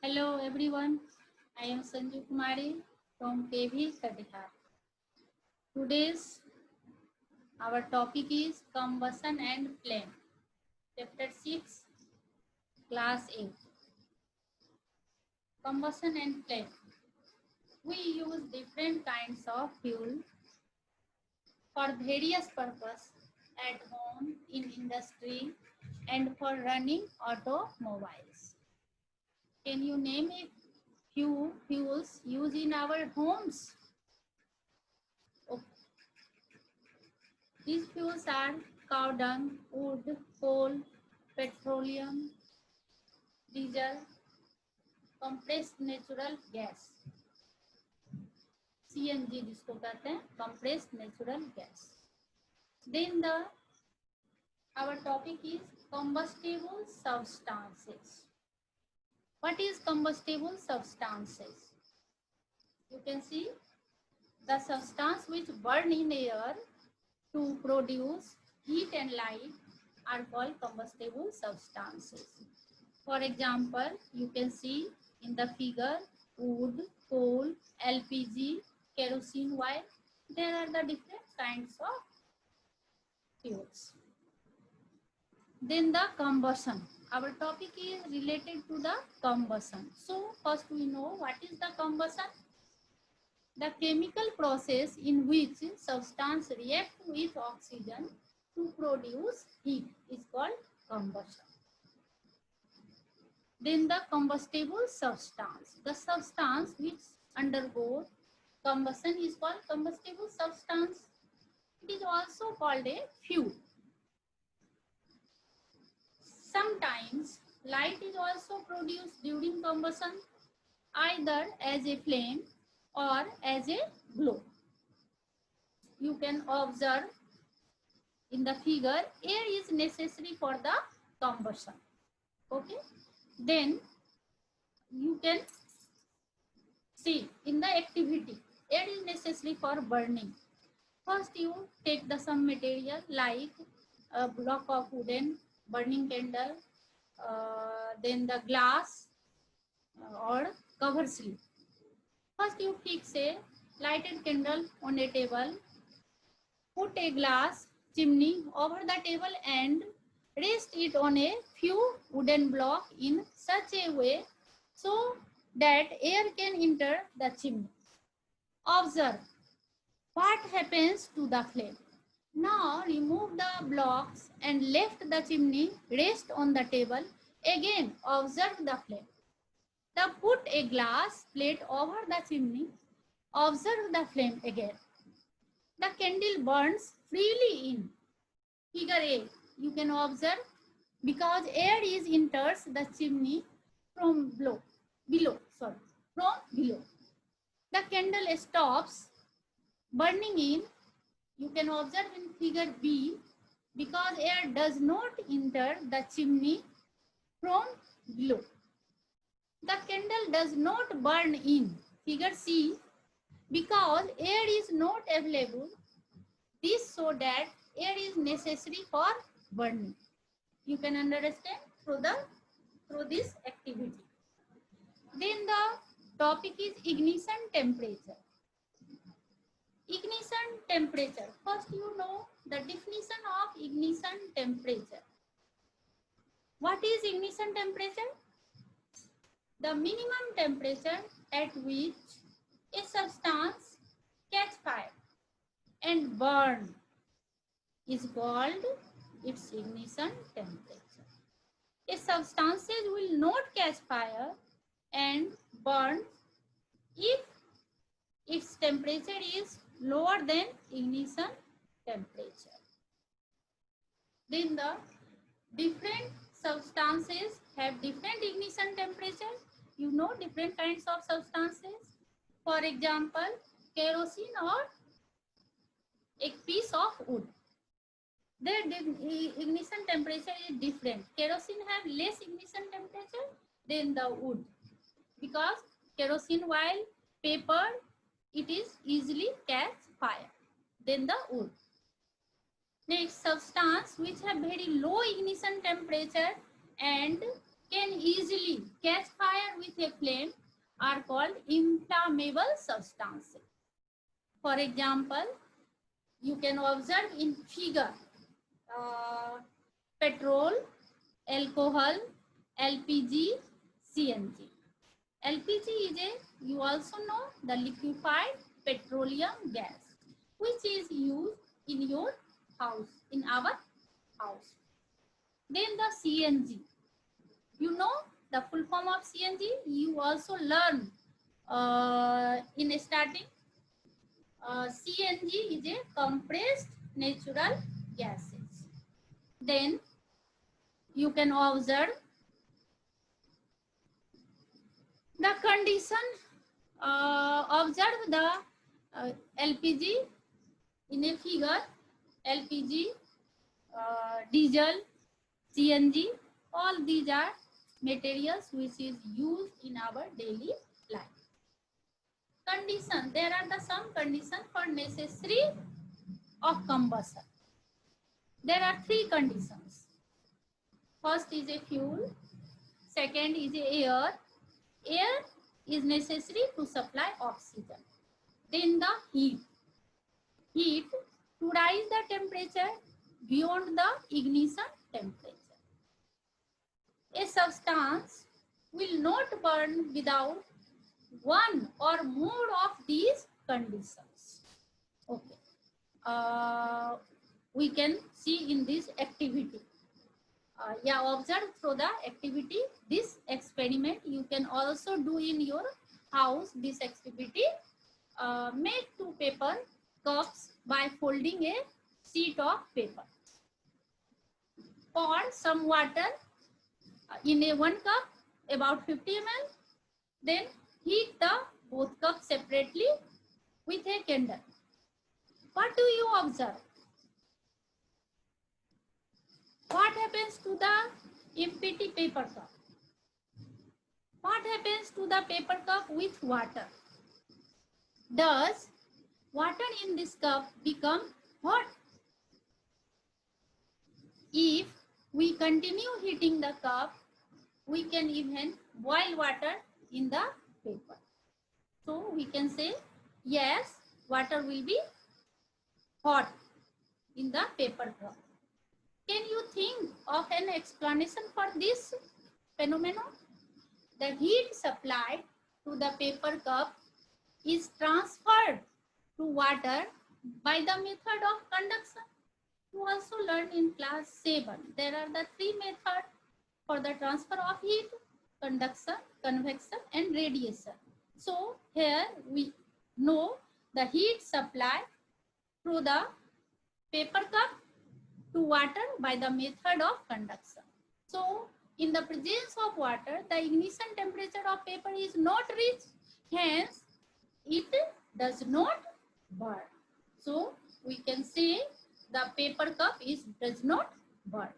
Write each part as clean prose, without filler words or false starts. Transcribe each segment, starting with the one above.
Hello everyone, I am Sanju Kumari from KV Katihar. Today's our topic is combustion and flame. Chapter 6, Class 8. Combustion and flame. We use different kinds of fuel for various purposes at home, in industry, and for running automobiles. Can you name a few fuels used in our homes? Okay. These fuels are cow dung, wood, coal, petroleum, diesel, compressed natural gas, CNG जिसको कहते हैं compressed natural gas. Then our topic is combustible substances. What is combustible substances? You can see the substance which burn in air to produce heat and light are called combustible substances. For example, you can see in the figure wood, coal, LPG, kerosene oil. There are the different kinds of fuels. Then the combustion. Our topic is related to the combustion. So first we know what is the combustion. The chemical process in which substance react with oxygen to produce heat is called combustion. Then the combustible substance. The substance which undergoes combustion is called combustible substance. It is also called a fuel. Sometimes light is also produced during combustion, either as a flame or as a glow. You can observe in the figure, air is necessary for the combustion. Okay. Then you can see in the activity, air is necessary for burning. First you take some material like a block of wooden burning candle, then the glass or cover slip. First you fix a lighted candle on a table, put a glass chimney over the table and rest it on a few wooden blocks in such a way so that air can enter the chimney. Observe what happens to the flame. Now remove the blocks and left the chimney rest on the table. Again observe the flame. Now put a glass plate over the chimney. Observe the flame again. The candle burns freely in. Figure A. You can observe because air is enters the chimney from below. The candle stops burning in. You can observe in figure B because air does not enter the chimney from below. The candle does not burn in. Figure C because air is not available. This so that air is necessary for burning. You can understand through this activity. Then the topic is ignition temperature. Ignition temperature. First you know the definition of ignition temperature. What is ignition temperature? The minimum temperature at which a substance catch fire and burn is called its ignition temperature. A substance will not catch fire and burn if its temperature is lower than ignition temperature. Then the different substances have different ignition temperature. You know different kinds of substances. For example, kerosene or a piece of wood. Their ignition temperature is different. Kerosene have less ignition temperature than the wood because kerosene while paper it is easily catch fire than the wood. Next, substance which have very low ignition temperature and can easily catch fire with a flame are called inflammable substances. For example, you can observe in figure petrol, alcohol, LPG, CNG. LPG is you also know, the liquefied petroleum gas, which is used in your house, in our house. Then the CNG, you know the full form of CNG, you also learn in starting. CNG is a compressed natural gases. Then you can observe the condition, observe the LPG in a figure, LPG, diesel, CNG, all these are materials which is used in our daily life. Condition, there are the some conditions for necessary of combustion. There are three conditions. First is a fuel, second is a air. Air is necessary to supply oxygen. Then the heat. Heat to rise the temperature beyond the ignition temperature. A substance will not burn without one or more of these conditions. Okay. We can see in this activity. Observe through the activity. This experiment you can also do in your house. This activity, make 2 paper cups by folding a sheet of paper. Pour some water in a 1 cup, about 50 ml. Then heat the both cups separately with a candle. What do you observe? What happens to the empty paper cup? What happens to the paper cup with water? Does water in this cup become hot? If we continue heating the cup, we can even boil water in the paper. So we can say, yes, water will be hot in the paper cup. Can you think of an explanation for this phenomenon? The heat supplied to the paper cup is transferred to water by the method of conduction. You also learned in class 7. There are the 3 methods for the transfer of heat: conduction, convection, and radiation. So here we know the heat supply through the paper cup to water by the method of conduction. So in the presence of water, the ignition temperature of paper is not reached, hence it does not burn. So we can say the paper cup does not burn.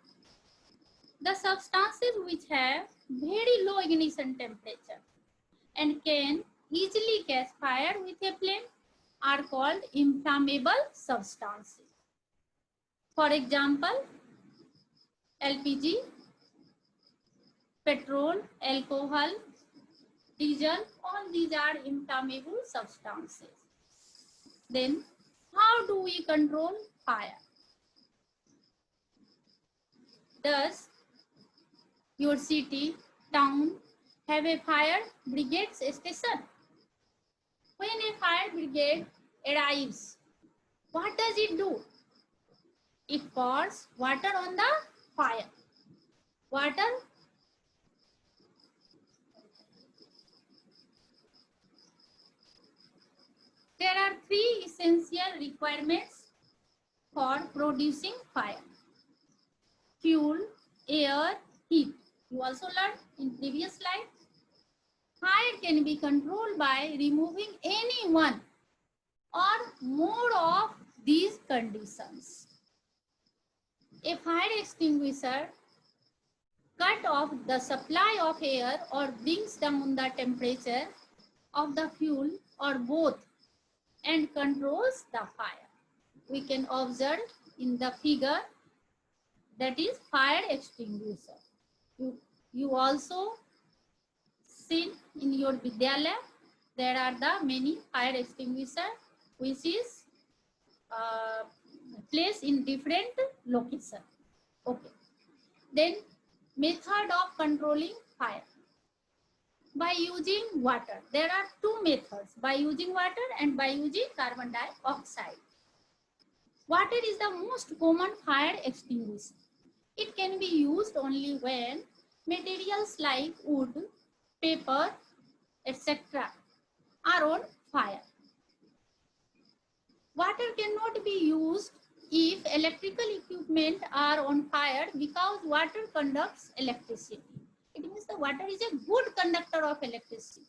The substances which have very low ignition temperature and can easily catch fire with a flame are called inflammable substances. For example, LPG, petrol, alcohol, diesel, all these are inflammable substances. Then, how do we control fire? Does your city, town have a fire brigade station? When a fire brigade arrives, what does it do? It pours water on the fire. Water there are 3 essential requirements for producing fire: fuel, air, heat. You also learned in previous slide. Fire can be controlled by removing any one or more of these conditions. A fire extinguisher cut off the supply of air or brings down the temperature of the fuel or both and controls the fire. We can observe in the figure, that is fire extinguisher. You also seen in your Vidyalaya, there are the many fire extinguisher which is placed in different location. Okay. Then method of controlling fire. By using water. There are two methods, by using water and by using carbon dioxide. Water is the most common fire extinguisher. It can be used only when materials like wood, paper, etc. are on fire. Water cannot be used if electrical equipment are on fire because water conducts electricity. It means the water is a good conductor of electricity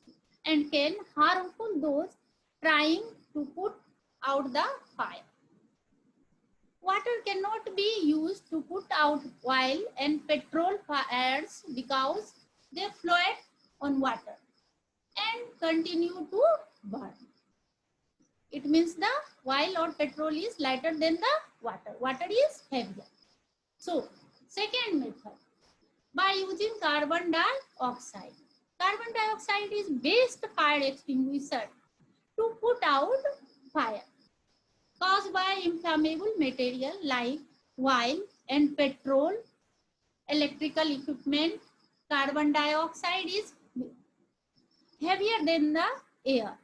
and can harmful those trying to put out the fire. Water cannot be used to put out oil and petrol fires because they float on water and continue to burn. It means the oil or petrol is lighter than the water. Water is heavier. So, second method, by using carbon dioxide. Carbon dioxide is best fire extinguisher to put out fire caused by inflammable material like oil and petrol, electrical equipment. Carbon dioxide is heavier than the air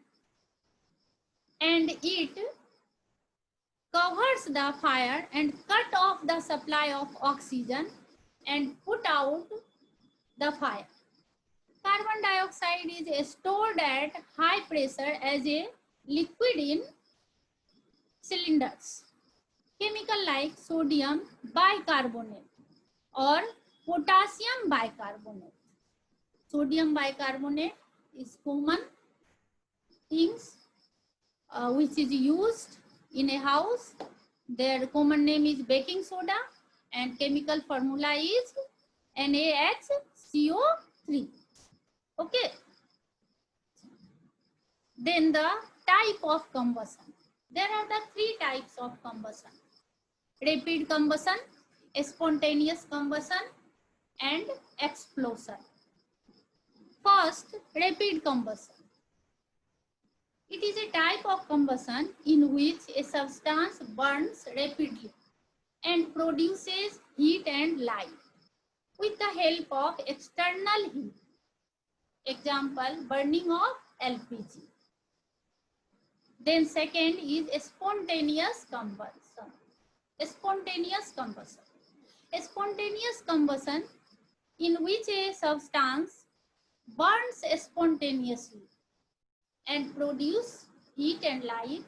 and it covers the fire and cut off the supply of oxygen and put out the fire. Carbon dioxide is stored at high pressure as a liquid in cylinders. Chemical like sodium bicarbonate or potassium bicarbonate. Sodium bicarbonate is common things which is used in a house. Their common name is baking soda and chemical formula is NaHCO3. Okay. Then the type of combustion. There are the three types of combustion: rapid combustion, spontaneous combustion, and explosion. First, rapid combustion. It is a type of combustion in which a substance burns rapidly and produces heat and light with the help of external heat. Example, burning of LPG. Then second is spontaneous combustion. Spontaneous combustion. Spontaneous combustion in which a substance burns spontaneously and produce heat and light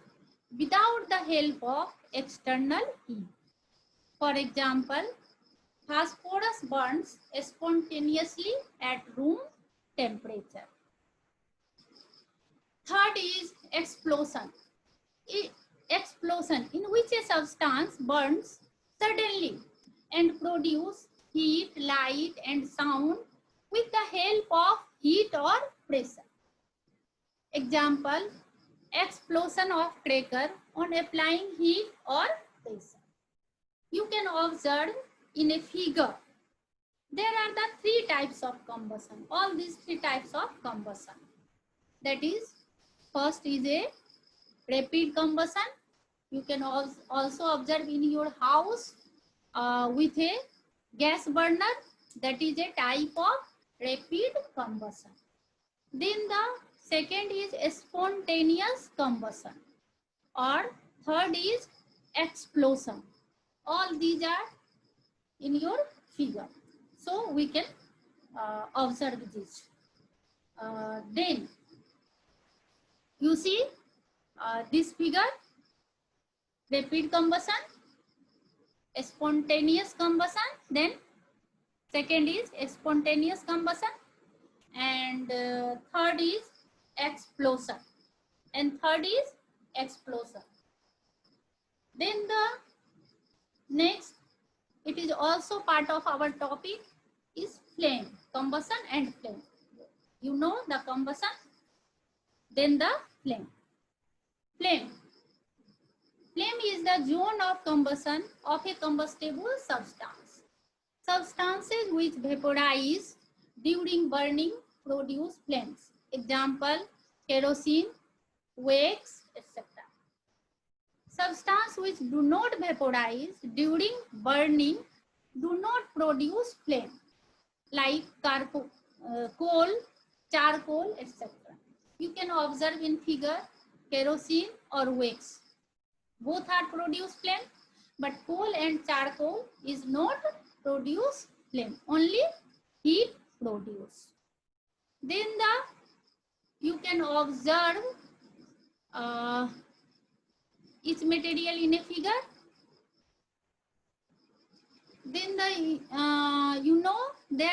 without the help of external heat. For example, phosphorus burns spontaneously at room temperature. Third is explosion. Explosion in which a substance burns suddenly and produce heat, light and sound with the help of heat or pressure. Example, explosion of cracker on applying heat or pressure. You can observe in a figure. There are the three types of combustion. All these three types of combustion. That is, first is a rapid combustion. You can also observe in your house with a gas burner. That is a type of rapid combustion. Then the second is spontaneous combustion, or third is explosion. All these are in your figure, so we can observe this. Then you see this figure: rapid combustion, spontaneous combustion, then second is spontaneous combustion, and third is explosion, and third is explosion. Then the next, it is also part of our topic, is flame, combustion and flame. You know the combustion, then the flame. Flame. Flame is the zone of combustion of a combustible substance. Substances which vaporize during burning produce flames. Example, kerosene, wax, etc. Substances which do not vaporize during burning do not produce flame, like coal, charcoal, etc. You can observe in figure kerosene or wax. Both are produce flame, but coal and charcoal is not produce flame, only heat produce. Then you can observe each material in a figure. Then there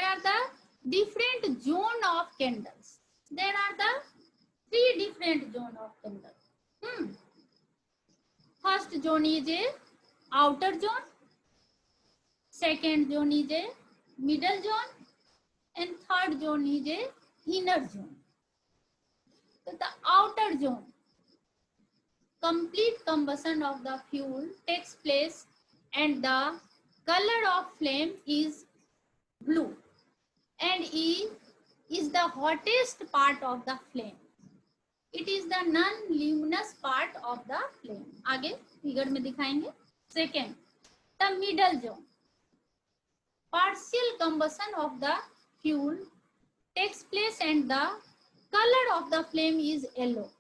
are the different zone of candles. There are the 3 different zone of candles. First zone is a outer zone, second zone is a middle zone, and third zone is a inner zone. So the outer zone, complete combustion of the fuel takes place and the color of flame is blue and is the hottest part of the flame. It is the non-luminous part of the flame. आगे figure में दिखाएंगे. Second, the middle zone. Partial combustion of the fuel takes place and the color of the flame is yellow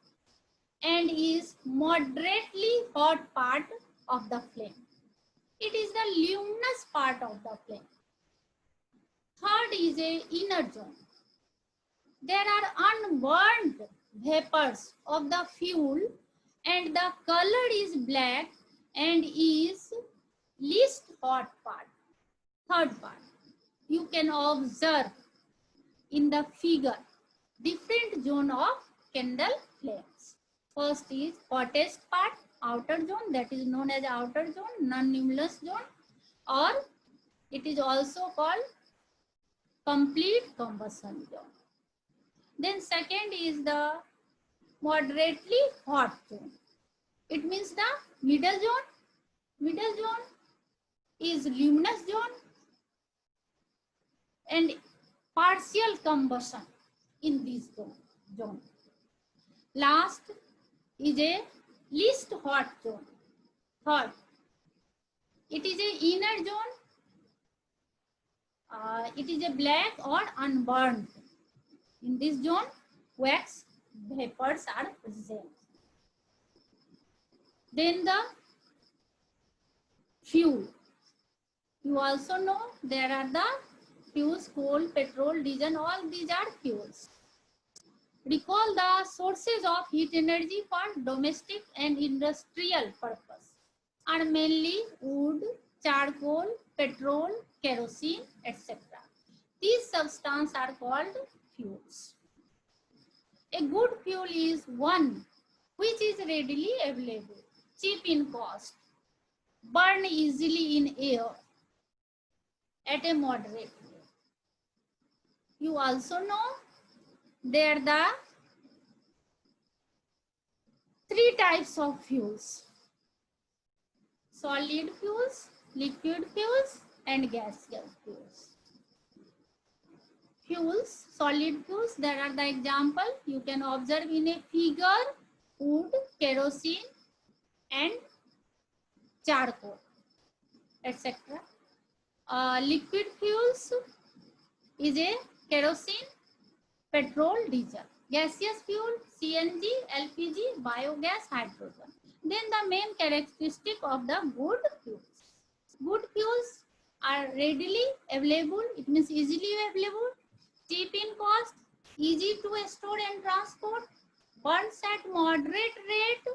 and is moderately hot part of the flame. It is the luminous part of the flame. Third is a inner zone. There are unburned vapors of the fuel and the color is black and is least hot part. Third part, you can observe in the figure different zone of candle flames. First is hottest part, outer zone, that is known as outer zone, non-luminous zone, or it is also called complete combustion zone. Then second is the moderately hot zone. It means the middle zone. Middle zone is luminous zone and partial combustion in this zone. Last is a least hot zone. Third, it is a inner zone. It is a black or unburned. In this zone, wax vapors are present. Then the fuel. You also know there are the fuels, coal, petrol, diesel, all these are fuels. Recall the sources of heat energy for domestic and industrial purpose are mainly wood, charcoal, petrol, kerosene, etc. These substances are called fuels. A good fuel is one which is readily available, cheap in cost, burn easily in air at a moderate rate. You also know there are the 3 types of fuels: solid fuels, liquid fuels, and gaseous fuels. Fuels, solid fuels, there are the example you can observe in a figure: wood, kerosene, and charcoal, etc. Liquid fuels is a kerosene, petrol, diesel. Gaseous fuel, CNG, LPG, biogas, hydrogen. Then the main characteristic of the good fuels. Good fuels are readily available, it means easily available, cheap in cost, easy to store and transport, burns at moderate rate,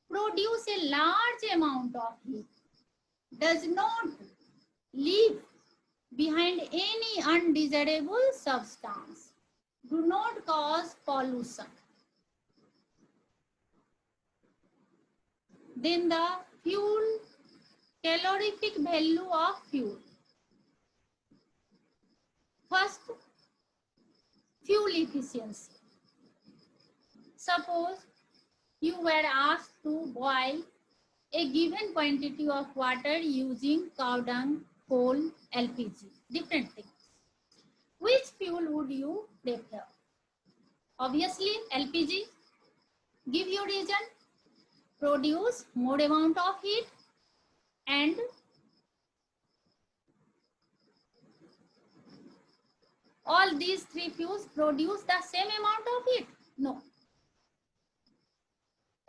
produce a large amount of heat, does not leave behind any undesirable substance, do not cause pollution. Then the fuel, calorific value of fuel. First, fuel efficiency. Suppose you were asked to boil a given quantity of water using cow dung, coal, LPG, different things. Which fuel would you prefer? Obviously, LPG. Give your reason. Produce more amount of heat, and all these three fuels produce the same amount of heat? No.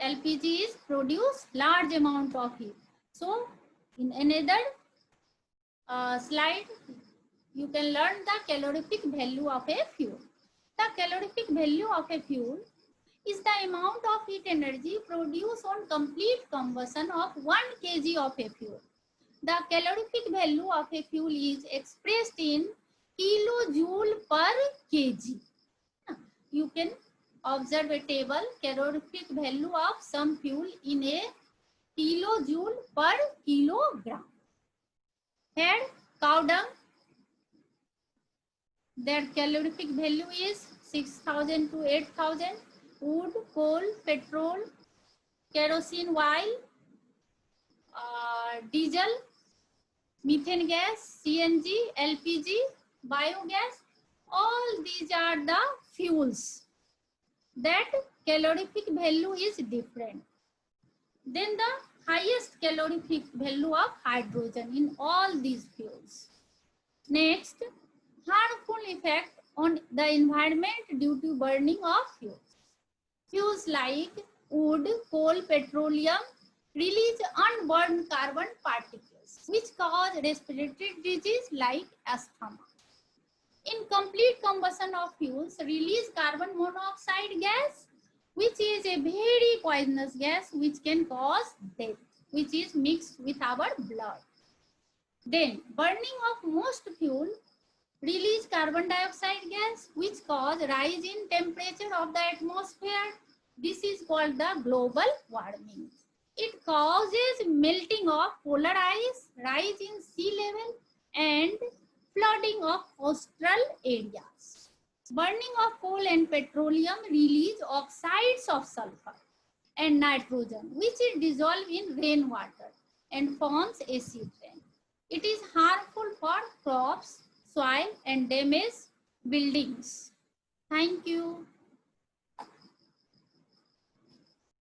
LPG is produce large amount of heat. So in another slide, you can learn the calorific value of a fuel. The calorific value of a fuel is the amount of heat energy produced on complete combustion of 1 kg of a fuel. The calorific value of a fuel is expressed in kilojoule per kg. You can observe a table, calorific value of some fuel in a kilojoule per kilogram. Here, cow dung, their calorific value is 6,000 to 8,000. Wood, coal, petrol, kerosene oil, diesel, methane gas, CNG, LPG, biogas, all these are the fuels. That calorific value is different. Then the highest calorific value of hydrogen in all these fuels. Next, harmful effect on the environment due to burning of fuels. Fuels like wood, coal, petroleum release unburned carbon particles which cause respiratory disease like asthma. Incomplete combustion of fuels release carbon monoxide gas, which is a very poisonous gas which can cause death, which is mixed with our blood. Then burning of most fuel release carbon dioxide gas which cause rise in temperature of the atmosphere. This is called the global warming. It causes melting of polar ice, rise in sea level, and flooding of coastal areas. Burning of coal and petroleum release oxides of sulfur and nitrogen, which is dissolved in rainwater and forms acid rain. It is harmful for crops, soil, and damage buildings. Thank you.